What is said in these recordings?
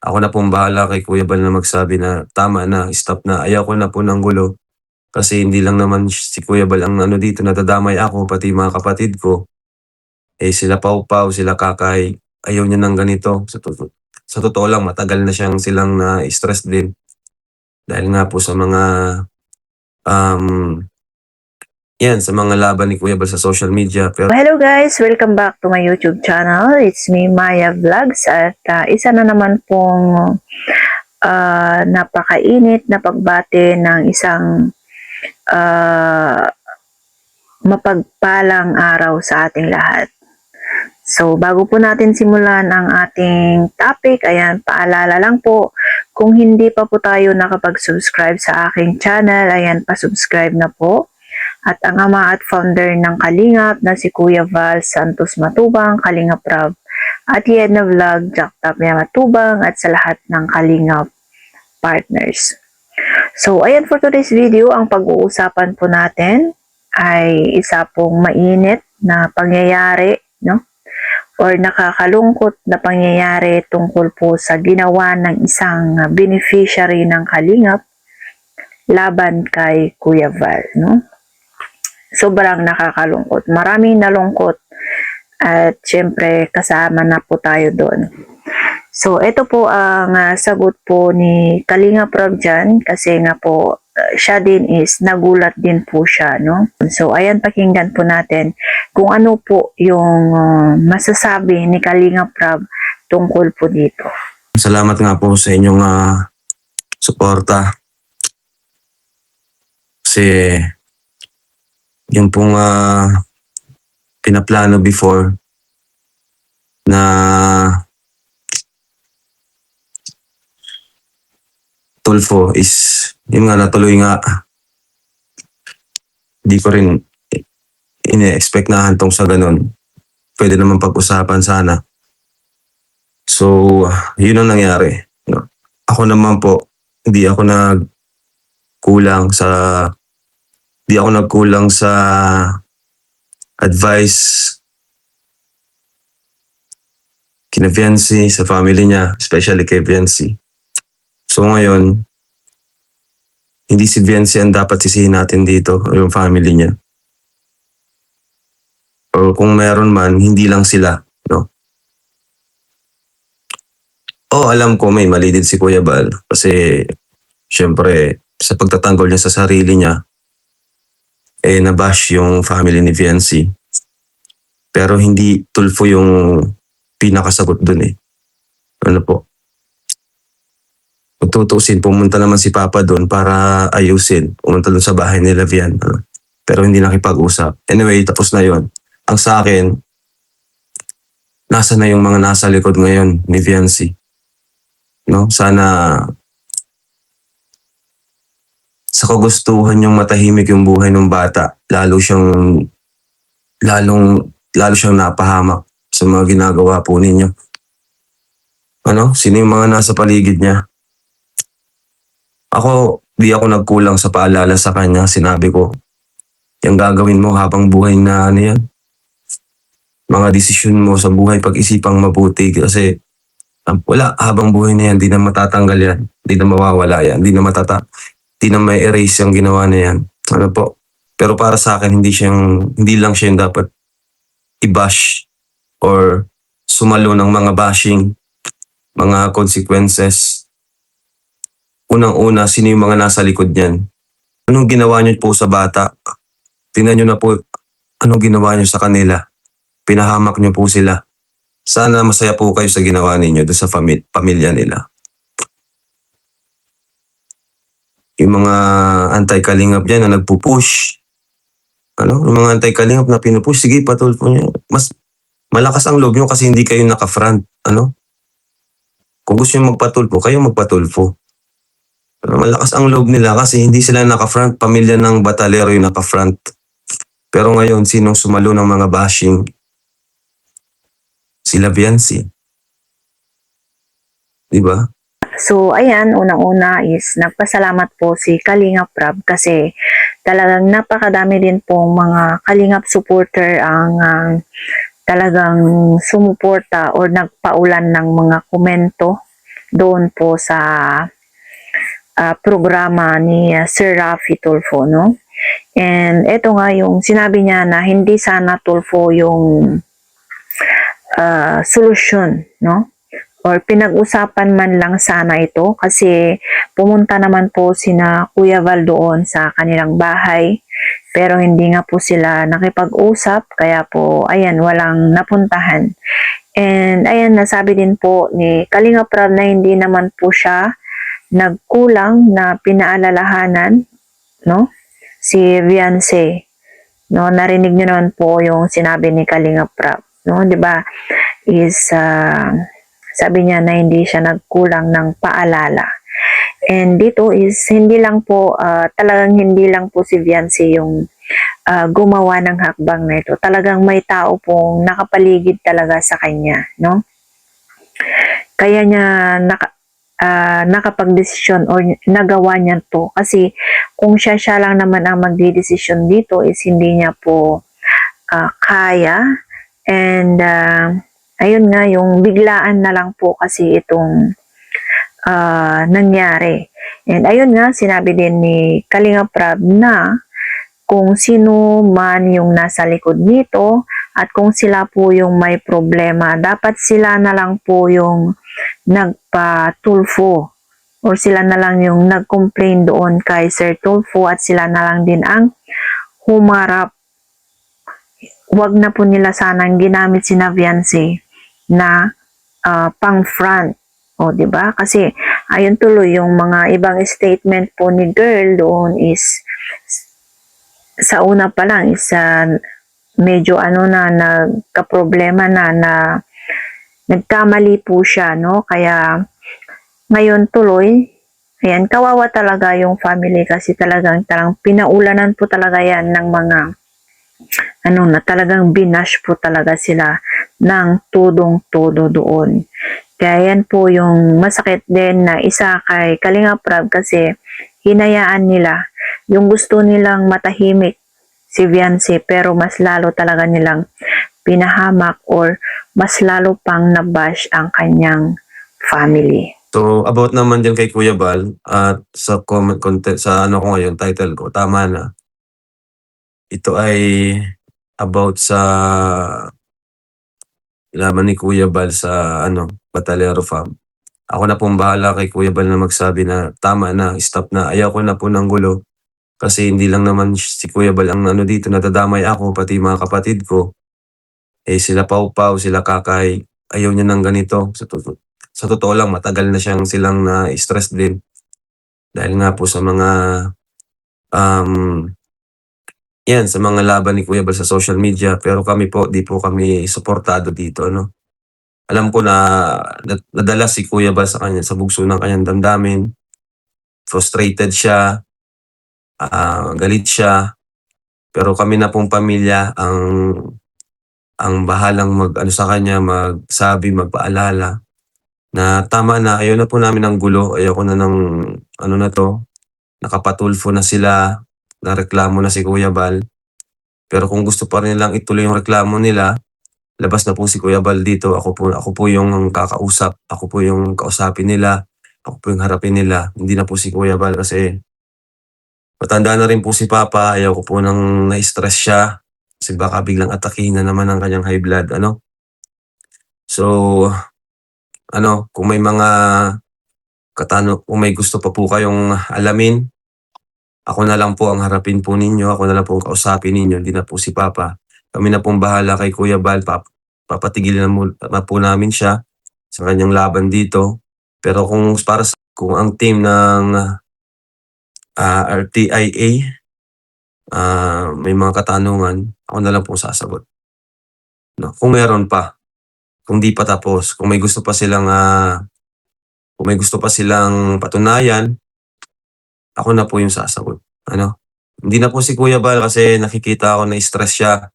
Ako na pong bahala kay Kuya Bal na magsabi na tama na, stop na. Ayoko na po ng gulo. Kasi hindi lang naman si Kuya Bal ang ano dito, nadadamay ako, pati mga kapatid ko. Eh sila Pau-Pau, sila Kakay, ayaw niya ng ganito. Sa totoo lang, matagal na silang na-stress din. Dahil nga po sa mga, um, yan, sa mga laban ni Kuya Bal sa social media. Pero Hello guys! Welcome back to my YouTube channel. It's me, Maya Vlogs. At isa na naman pong napakainit na pagbate ng isang mapagpalang araw sa ating lahat. So, bago po natin simulan ang ating topic, ayan, paalala lang po, kung hindi pa po tayo nakapag-subscribe sa aking channel, ayan, pa-subscribe na po. At ang ama at founder ng Kalingap na si Kuya Val Santos Matubang, Kalingap Rob, at Yedna Vlog, Jack Tapia Matubang, at sa lahat ng Kalingap partners. So, ayan, for today's video, ang pag-uusapan po natin ay isa pong mainit na pangyayari, no? Or nakakalungkot na pangyayari tungkol po sa ginawa ng isang beneficiary ng Kalingap laban kay Kuya Val, no? Sobrang nakakalungkot. Maraming nalungkot at syempre kasama na po tayo doon. So, ito po ang sagot po ni Kalingap Rob dyan kasi nga po siya din is nagulat din po siya, no? So, ayan, pakinggan po natin kung ano po yung masasabi ni Kalingap Rob tungkol po dito. salamat nga po sa inyong suporta. Kasi yung pong pinaplano before na Tulfo is yun nga, natuloy nga. Di ko rin ine-expect na hantong sa ganun. Pwede naman pag-usapan sana. So, yun ang nangyari. No? Ako naman po, hindi ako nagkulang sa advice kina Viancy, sa family niya, especially kay Viancy. So ngayon, hindi si Viancy ang dapat sisihin natin dito, o yung family niya. O kung meron man, hindi lang sila, no? Alam ko may mali din si Kuya Bal kasi syempre sa pagtatanggol niya sa sarili niya, nabash yung family ni Viancy. Pero hindi Tulfo yung pinakasagot dun Ano po? Kung tutusin, pumunta naman si Papa doon para ayusin. Pumunta doon sa bahay nila Vian. Pero hindi nakipag-usap. Anyway, tapos na yon. Ang sa akin, nasa na yung mga nasa likod ngayon ni Viancy. No? Sana sa kagustuhan yung matahimik yung buhay ng bata, lalo siyang napahamak sa mga ginagawa po ninyo. Sino yung mga nasa paligid niya? Di ako nagkulang sa paalala sa kanya. Sinabi ko, yung gagawin mo habang buhay na yan. Mga desisyon mo sa buhay, pag-isipang mabuti. Kasi wala, habang buhay na yan, di na matatanggal yan. Di na mawawala yan. Di na may erase yung ginawa na yan. Ano po? Pero para sa akin, hindi lang siya yung dapat i-bash or sumalo ng mga bashing, mga consequences. Unang-una, sino yung mga nasa likod niyan? Anong ginawa niyo po sa bata? Tingnan niyo na po, anong ginawa niyo sa kanila? Pinahamak niyo po sila. Sana masaya po kayo sa ginawa ninyo doon sa pamilya nila. Yung mga anti-Kalingap dyan na nagpupush. Yung mga anti-Kalingap na pinupush, sige, patulpo niyo. Mas malakas ang loob niyo kasi hindi kayo naka-front. Kung gusto niyo magpatulpo, kayo magpatulpo. Malakas ang loob nila kasi hindi sila naka-front. Pamilya ng batalero yung naka-front. Pero ngayon, sinong sumalo ng mga bashing? Sila Viancy. Diba? So, ayan, unang-una is nagpasalamat po si Kalingap Rob kasi talagang napakadami din pong mga Kalingap supporter ang talagang sumuporta o nagpaulan ng mga komento doon po sa programa ni Sir Raffy Tulfo, no? And ito nga yung sinabi niya na hindi sana Tulfo yung solusyon, no? Or pinag-usapan man lang sana ito kasi pumunta naman po sina Kuya Val doon sa kanilang bahay pero hindi nga po sila nakipag-usap kaya po ayan walang napuntahan. And ayan nasabi din po ni Kalinga Prab na hindi naman po siya nagkulang na pinaalalahanan, no? Si Viancy, no? Narinig niyo naman po yung sinabi ni Kalinga Prab, no? 'Di ba? Is sabi niya na hindi siya nagkulang ng paalala. And dito is hindi lang po, talagang hindi lang po si Viancy yung gumawa ng hakbang na ito. Talagang may tao pong nakapaligid talaga sa kanya, no? Kaya niya nakapag-desisyon or nagawa niya to. Kasi kung siya lang naman ang magdidesisyon dito is hindi niya po kaya. And ayun nga, yung biglaan na lang po kasi itong nangyari. And ayun nga, sinabi din ni Kalinga Prab na kung sino man yung nasa likod nito at kung sila po yung may problema, dapat sila na lang po yung nagpa-Tulfo or sila na lang yung nag-complain doon kay Sir Tulfo at sila na lang din ang humarap. Wag na po nila sanang ginamit si Viancy na pang front. O, di ba? Kasi ayun tuloy yung mga ibang statement po ni girl doon is sa una pa lang is medyo nagka-problema na nagkamali po siya, no? Kaya ngayon tuloy, ayan, kawawa talaga yung family kasi talagang pinaulanan po talaga yan ng mga na talagang binash po talaga sila ng tudong-todo doon. Kaya yan po yung masakit din na isa kay Kalinga Prab kasi hinayaan nila yung gusto nilang matahimik si Viancy pero mas lalo talaga nilang pinahamak or mas lalo pang nabash ang kanyang family. So, about naman dyan kay Kuya Bal at sa comment content, sa ano ko ngayon, title ko, tama na. Ito ay about sa laban ni Kuya Bal sa Batalero Farm. Ako na pong bahala kay Kuya Bal na magsabi na tama na, stop na. Ayaw ko na po ng gulo. Kasi hindi lang naman si Kuya Bal ang dito, natadamay ako, pati mga kapatid ko. Sila Pau-Pau, sila Kakay, ayaw niya ng ganito. Sa totoo lang, matagal na silang na-stress din. Dahil nga po sa mga sa mga laban ni Kuya Bal sa social media, pero kami po, di po kami suportado dito, no? Alam ko na nadala si Kuya Bal sa kanya, sa bugso ng kanyang damdamin. Frustrated siya, galit siya, pero kami na pong pamilya ang bahalang sa kanya, magsabi, magpaalala na tama na, ayaw na po namin ng gulo, ayaw ko na ng na to, nakapatulfo na sila, nareklamo na si Kuya Bal. Pero kung gusto pa rin nilang ituloy yung reklamo nila, labas na po si Kuya Bal dito. Ako po yung kakausap. Ako po yung kausapin nila. Ako po yung harapin nila. Hindi na po si Kuya Bal kasi matanda na rin po si Papa. Ayaw ko po nang na-stress siya. Kasi baka biglang atakin na naman ang kanyang high blood. So, kung may mga kung may gusto pa po kayong alamin, ako na lang po ang harapin po ninyo. Ako na lang po ang kausapin ninyo. Hindi na po si Papa. Kami na pong bahala kay Kuya Bal. Papatigilin na po namin siya sa kanyang laban dito. Pero kung ang team ng RTIA may mga katanungan, ako na lang po sasagot. No? Kung meron pa. Kung di pa tapos. Kung may gusto pa silang patunayan, ako na po yung sasagot. Hindi na po si Kuya Bal kasi nakikita ko na stress siya.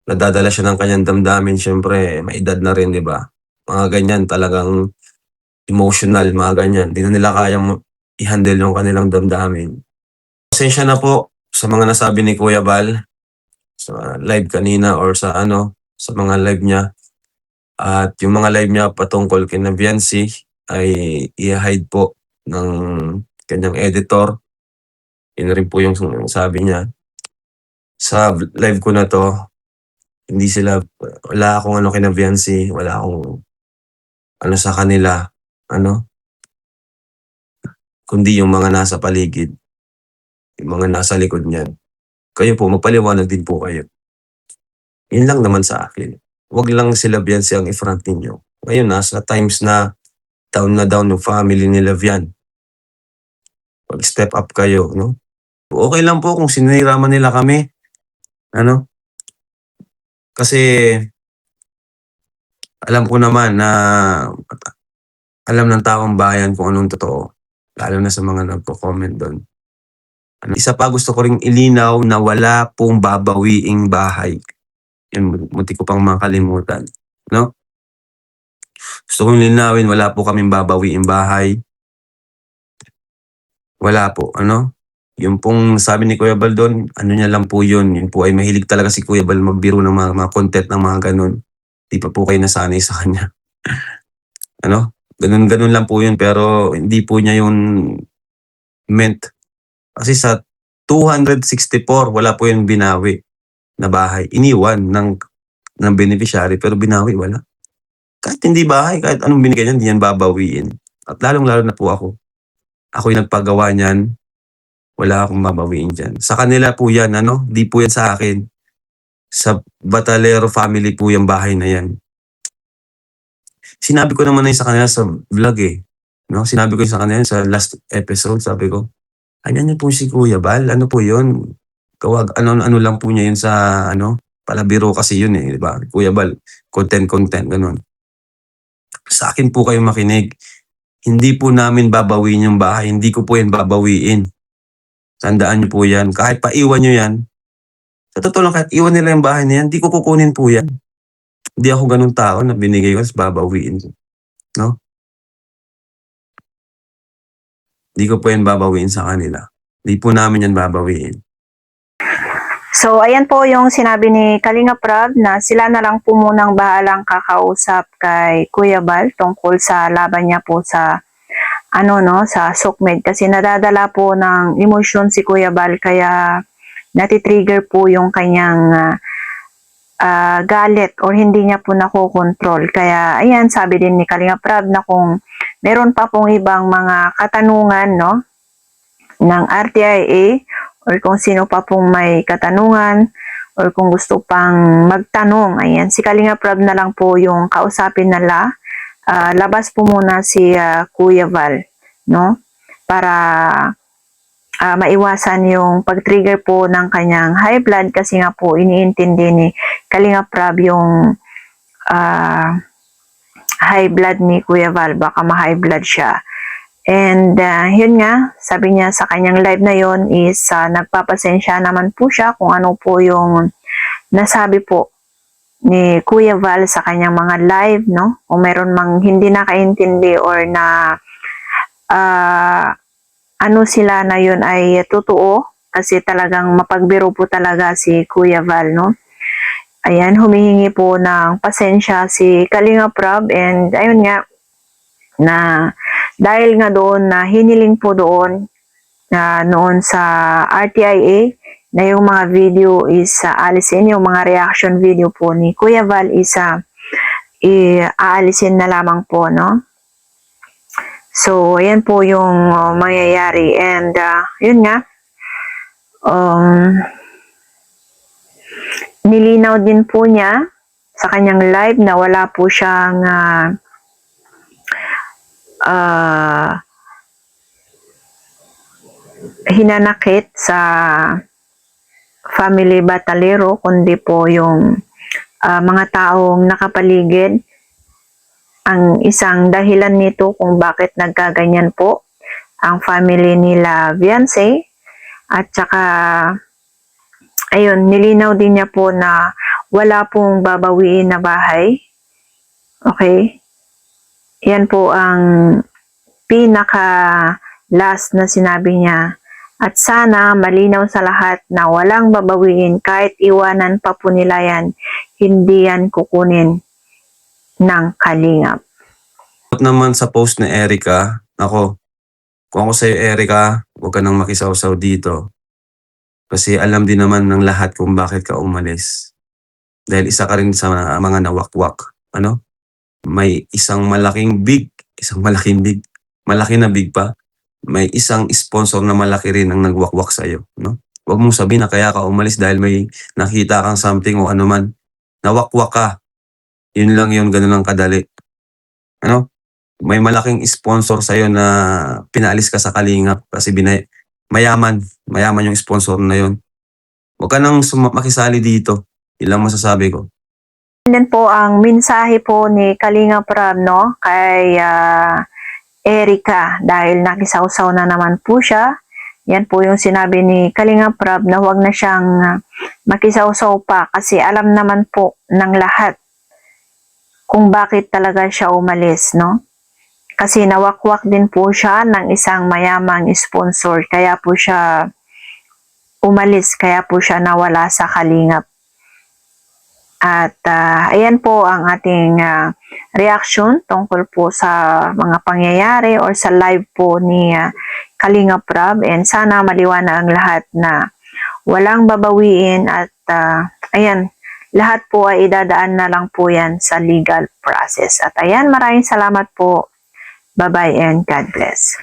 Nadadala siya ng kanyang damdamin. Siyempre, may edad na rin, di ba? Mga ganyan, talagang emotional, mga ganyan. Hindi na nila kayang i-handle yung kanilang damdamin. Pasensya na po sa mga nasabi ni Kuya Bal sa live kanina or sa mga live niya. At yung mga live niya patungkol kay Viancy, ay i-hide po ng kanyang editor. Yun rin po yung sabi niya. Sa live ko na 'to, wala akong ano kina Viancy, wala akong ano sa kanila, ano, kundi yung mga nasa paligid, yung mga nasa likod niyan. Kayo po, magpaliwanag din po kayo. Yun lang naman sa akin. Wag lang sila Viancy ang i-front ninyo. Ngayon, nasa times na down yung family nila Vian. Mag-step up kayo, no? Okay lang po kung sinirama nila kami, ano? Kasi alam ko naman na alam ng taong bayan kung anong totoo, lalo na sa mga nagko-comment do'n. Isa pa gusto ko ring ilinaw na wala pong babawiing bahay. Yun, muntik ko pang makalimutan, 'no? Gusto kong linawin, wala po kaming babawiing bahay. Wala po, ano? Yung pong sabi ni Kuya Bal do'n, ano niya lang po yun. Yun po ay mahilig talaga si Kuya Bal magbiro ng mga content ng mga gano'n. Di pa po kayo nasanay sa kanya. Ano? Ganun-ganun lang po yun, pero hindi po niya yun meant. Kasi sa 264, wala po yung binawi na bahay. Iniwan ng beneficiary, pero binawi, wala. Kahit hindi bahay, kahit anong binigay niyan, hindi yan babawiin. At lalong-lalo na po ako. Ako yung nagpagawa niyan, wala akong babawiin dyan. Sa kanila po yan, ano? Di po yan sa akin. Sa Batalero family po yung bahay na yan. Sinabi ko naman na yun sa kanila sa vlog eh. No? Sinabi ko yun sa kanila sa last episode, sabi ko, ayan yun po si Kuya Bal, ano po yun? Ano lang po niya yun sa, palabiro kasi yun eh, di ba? Kuya Bal, content, ganun. Sa akin po kayo makinig. Hindi po namin babawiin yung bahay, hindi ko po yan babawiin. Tandaan niyo po yan. Kahit paiwan niyo yan, sa totoo lang, kahit iwan nila yung bahay na yan, hindi ko kukunin po yan. Hindi ako ganun tao na binigay ko, babawiin. No? Hindi ko po yan babawiin sa kanila. Hindi po namin yan babawiin. So, ayan po yung sinabi ni Kalinga Prab na sila na lang po munang bahalang kakausap kay Kuya Bal tungkol sa laban niya po sa sa Sukmed kasi nadadala po ng emosyon si Kuya Bal kaya natitrigger po yung kanyang galit or hindi niya po nakokontrol. Kaya ayan, sabi din ni Kalinga Prab na kung meron pa pong ibang mga katanungan ng RTIA or kung sino pa pong may katanungan or kung gusto pang magtanong, ayan, si Kalinga Prab na lang po yung kausapin nila. Labas po muna si Kuya Val, no? Para maiwasan yung pag-trigger po ng kanyang high blood kasi nga po iniintindi ni Kalinga Prab yung high blood ni Kuya Val, baka ma-high blood siya. And yun nga, sabi niya sa kanyang live na yun is nagpapasensya naman po siya kung ano po yung nasabi po ni Kuya Val sa kanyang mga live, no? Kung meron mang hindi nakaintindi or na sila na yun ay totoo kasi talagang mapagbiro po talaga si Kuya Val, no? Ayan, humihingi po ng pasensya si Kalinga Prab and ayun nga, na dahil nga doon na hiniling po doon noon sa RTIA na yung mga video is aalisin, yung mga reaction video po ni Kuya Val is aalisin na lamang po, no? So, ayan po yung mangyayari and yun nga, nilinaw din po niya sa kanyang live na wala po siyang hinanakit sa family Batalero kundi po yung mga taong nakapaligid. Ang isang dahilan nito kung bakit nagkaganyan po ang family nila Viancy at saka ayun, nilinaw din niya po na wala pong babawiin na bahay. Okay? Yan po ang pinaka last na sinabi niya. At sana malinaw sa lahat na walang babawiin kahit iwanan pa po nila yan, hindi yan kukunin ng kalingap. At naman sa post ni Erica, ako, kung ako sa'yo Erica, huwag ka nang makisawsaw dito. Kasi alam din naman ng lahat kung bakit ka umalis. Dahil isa ka rin sa mga nawakwak. Ano? May isang malaking big, malaki na big pa. May isang sponsor na malaki rin ang nagwakwak sa'yo. No? Huwag mong sabihin na kaya ka umalis dahil may nakita kang something o ano man. Nawakwak ka. Yun lang yun, ganun lang kadali. Ano? May malaking sponsor sa'yo na pinaalis ka sa Kalingap kasi mayaman yung sponsor na yun. Huwag ka nang makisali dito. Yun lang masasabi ko. Yan din po ang mensahe po ni Kalinga Prab, no, kay Erica dahil nakisawsaw na naman po siya. Yan po yung sinabi ni Kalinga Prab na huwag na siyang makisawsaw pa kasi alam naman po ng lahat kung bakit talaga siya umalis, no? Kasi nawakwak din po siya ng isang mayamang sponsor kaya po siya umalis, kaya po siya nawala sa Kalingap. At ayan po ang ating reaction tungkol po sa mga pangyayari or sa live po ni Kalinga Prab, and sana maliwanag ang lahat na walang babawiin at ayan, lahat po ay idadaan na lang po yan sa legal process. At ayan, maraming salamat po. Bye-bye and God bless.